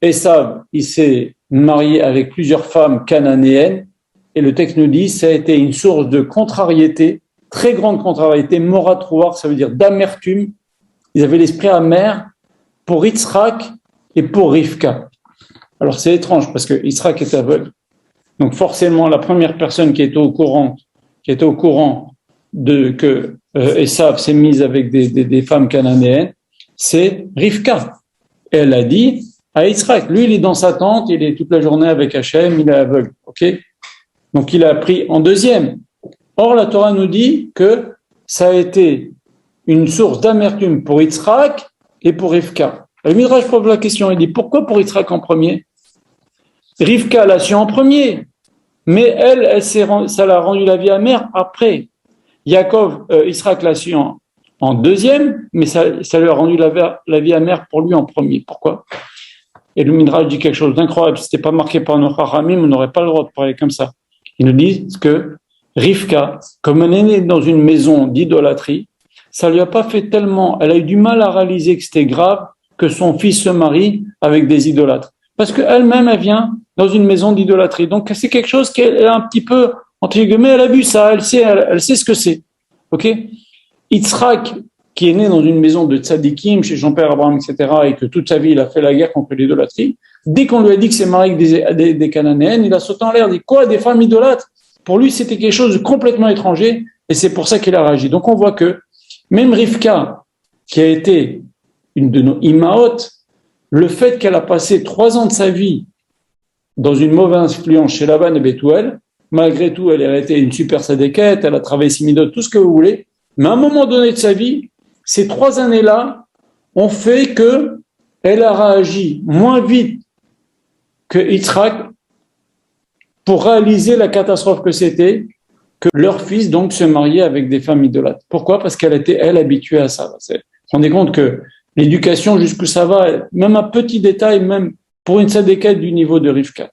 Esav, il s'est marié avec plusieurs femmes cananéennes, et le texte nous dit que ça a été une source de contrariété, très grande contrariété, moratoire, ça veut dire d'amertume. Ils avaient l'esprit amer pour Yitzhak et pour Rivka. Alors c'est étrange parce que Yitzhak est aveugle. Donc forcément, la première personne qui était au courant de que Esav s'est mise avec des femmes cananéennes, c'est Rivka. Et elle a dit à Yitzhak, lui il est dans sa tente, il est toute la journée avec Hachem, il est aveugle. Ok ? Donc il a pris en deuxième. Or la Torah nous dit que ça a été une source d'amertume pour Yitzhak et pour Rivka. Le Midrash pose la question, il dit pourquoi pour Yitzhak en premier ? Rivka l'a su en premier, mais elle ça l'a rendu la vie amère après. Yitzhak l'a su en deuxième, mais ça lui a rendu la vie amère pour lui en premier. Pourquoi ? Et le Midrash dit quelque chose d'incroyable. Si c'était pas marqué par nos Chachamim, on n'aurait pas le droit de parler comme ça. Ils nous disent que Rivka, comme elle est née dans une maison d'idolâtrie, ça lui a pas fait tellement, elle a eu du mal à réaliser que c'était grave que son fils se marie avec des idolâtres. Parce qu'elle-même, elle vient dans une maison d'idolâtrie. Donc, c'est quelque chose qu'elle a un petit peu, entre guillemets, elle a vu ça, elle sait ce que c'est. Ok ? Yitzhak, qui est né dans une maison de tzadikim, chez Jean-Père Abraham, etc., et que toute sa vie, il a fait la guerre contre l'idolâtrie, dès qu'on lui a dit que c'est marié avec des Cananéennes, il a sauté en l'air, il dit quoi, des femmes idolâtres ? Pour lui, c'était quelque chose de complètement étranger, et c'est pour ça qu'il a réagi. Donc, on voit que même Rivka, qui a été une de nos imaot, le fait qu'elle a passé 3 ans de sa vie dans une mauvaise influence chez Lavan et Bethuel, malgré tout, elle a été une super sadéquette, elle a travaillé 6 midot, tout ce que vous voulez, mais à un moment donné de sa vie, ces 3 années-là ont fait qu'elle a réagi moins vite que Yitzhak pour réaliser la catastrophe que c'était que leur fils donc se mariait avec des femmes idolâtres. Pourquoi ? Parce qu'elle était, elle, habituée à ça. Vous vous rendez compte que l'éducation, jusqu'où ça va, même un petit détail, même pour une sadéquette du niveau de Rivka.